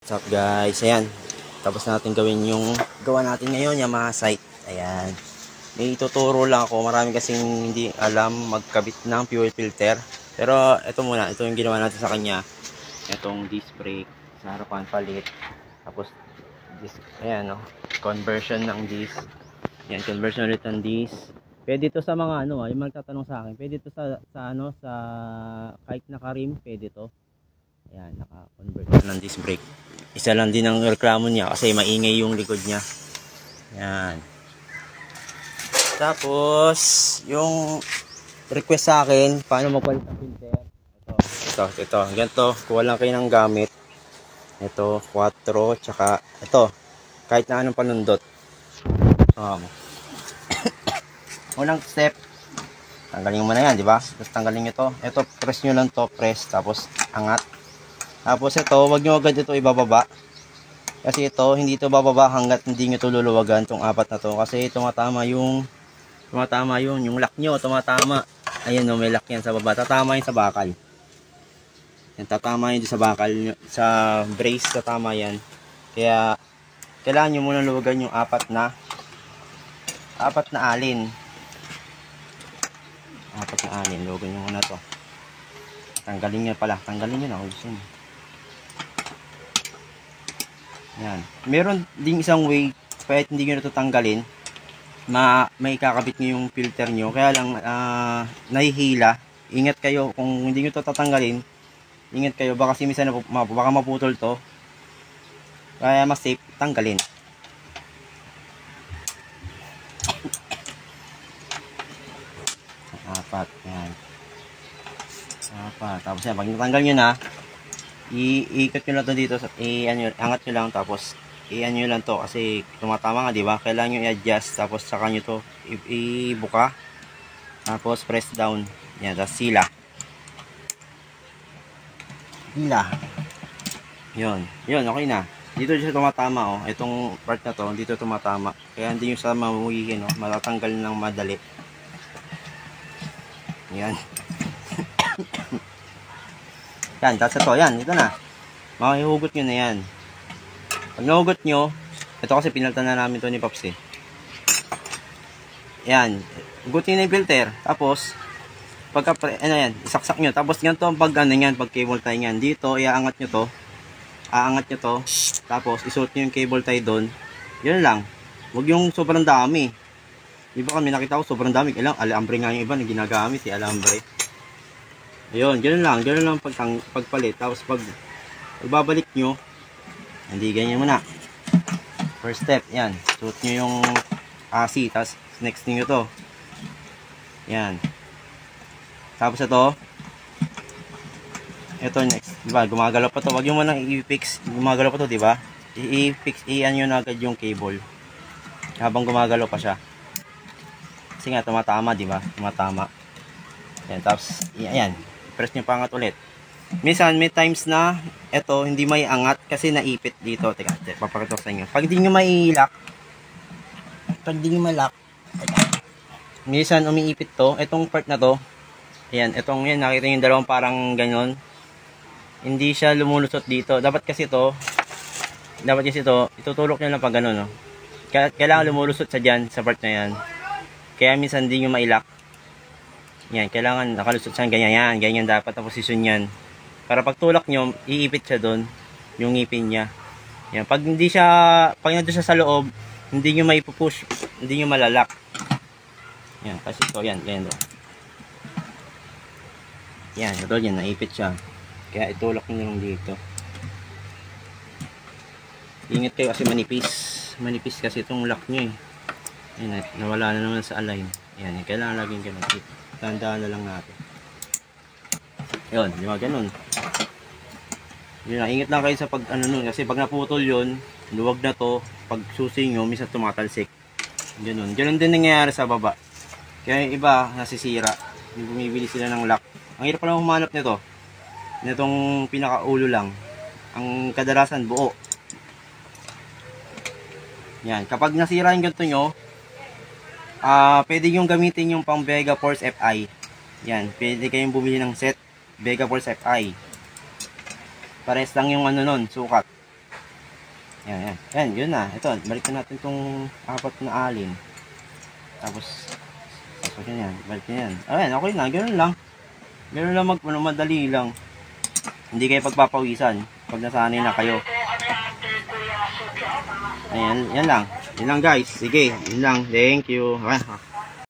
What's up guys, ayan, tapos natin gawin yung gawa natin ngayon, Yamaha sight. Ayan, may ituturo lang ako, marami kasing hindi alam magkabit ng fuel filter. Pero ito muna, ito yung ginawa natin sa kanya. Itong disc brake sa harapan palit, tapos disc, ayan no, conversion ng disc. Ayan, conversion ulit ng disc. Pwede to sa mga ano, yung magtatanong sa akin, pwede to sa ano, sa kahit naka-rim, pwede to. Ayan, naka-convert ng disc brake. Isa lang din ang reklamo niya kasi maingay yung likod niya. Ayan. Tapos, yung request sa akin, paano magpalit ng filter. Ito. Ganito, kuha lang kayo ng gamit. Ito, 4, tsaka ito, kahit na anong panundot. Unang step, tanggalin mo na yan, di ba? Tapos tanggalin nyo to. Ito, press nyo lang to, press, tapos angat. Tapos ito, wag nyo agad ito ibababa. Kasi ito, hindi ito bababa hanggat hindi nyo ito luluwagan, itong apat na to. Kasi tumatama yung lock nyo, tumatama. Ayan no, may lock yan sa baba. Tatama yun sa bakal. Yan, tatama yun sa bakal, sa brace, tatama yan. Kaya, kailangan nyo muna luwagan yung apat na alin. Luwagan nyo muna to. Tanggalin nyo na, ubusin. Yan. Meron ding isang way, kahit hindi nyo na ito tanggalin, may kakabit nyo yung filter nyo. Kaya lang, nahihila. Ingat kayo, kung hindi nyo ito tatanggalin, ingat kayo, baka kasi minsan baka maputol to. Kaya mas safe, tanggalin. Apat, yan. Tapos yan, pag natanggal nyo na, iikot nyo lang to dito, angat nyo lang, tapos nyo lang to kasi tumatama nga, diba? Kailangan nyo i-adjust, tapos saka nyo to ibuka, tapos press down yan, tapos sila yun, okay na. Dito siya tumatama, oh. Itong part na to, dito tumatama, kaya hindi nyo sa mamuhihin, oh. Matatanggal ng madali yan. Yan, tapos ito na. Makihugot nyo na yan. Pag nahugot nyo, ito kasi pinaltan na namin to ni Pops eh. Yan, hugutin nyo na yung filter. Tapos, isaksak nyo. Tapos ganito ang pag cable tie nyan. Dito, iaangat nyo to. Tapos, isuot nyo yung cable tie doon. Yun lang. Huwag yung sobrang dami. Iba kami nakita ko sobrang dami. Alambre nga yung iba na ginagamit si alambre. Ayun, ganoon lang pagpalit. Tapos pag babalik nyo, hindi ganyan muna. First step, yan. Suot nyo yung AC, tapos next nyo to. Yan. Tapos ito next. Diba, gumagalaw pa to. Wag nyo muna i-fix. Gumagalaw pa to, diba? I-fix, nyo na agad yung cable. Habang gumagalaw pa siya. Kasi nga, tumatama, diba? Tumatama. Yan, tapos, yan. Press nyo pangat ulit. Minsan may times na ito hindi may angat kasi naipit dito. Teka, papakita ko sa inyo. Pag hindi nyo may-lock, minsan umiipit to. Itong part na to, ayan, yan, nakita nyo yung dalawang parang ganon. Hindi siya lumulusot dito. Dapat kasi ito, itutulok nyo lang pag ganon, no? Kailangan lumulusot sa dyan, sa part na yan. Kaya minsan hindi nyo mai-lock. Yan, kailangan nakalusot siya ganyan, ganyan dapat ang posisyon yan. Para pag tulak nyo, iipit siya doon, yung ngipin niya. Yan, pag nandun siya sa loob, hindi nyo maipupush, hindi nyo malalak. Yan, kasi ito, yan, ganyan doon. Yan, ito yan, naipit siya. Kaya itulak nyo lang dito. Ingat kayo kasi manipis kasi itong lock nyo eh. Yan, nawala na naman sa align. Yan, kailangan laging ganun. Tandaan na lang natin. Yun, yung ganun. Yun na, ingat lang kayo sa pag nun, kasi pag naputol yun, luwag na to, pag susi nyo, minsan tumatalsik. Ganun din nangyayari sa baba. Kaya yung iba, nasisira. Yung bumibili sila ng lock. Ang hirap pala humanap nito. Nitong pinakaulo lang. Ang kadalasan, buo. Yan, kapag nasira yung ganito nyo, pwede yung gamitin yung pang Vega Force FI. Yan, pwede kayong bumili ng set Vega Force FI. Pares lang yung sukat. Yan, yan. Yan, yun na. Ito, balikan natin itong 4 na alin. Tapos yan. Balikan yan. Ayan, okay na. Ganun lang. Ganun lang madali lang. Hindi kayo pagpapawisan pag nasanay na kayo. Ayan, yan lang. Yan lang guys. Sige, yun lang. Thank you.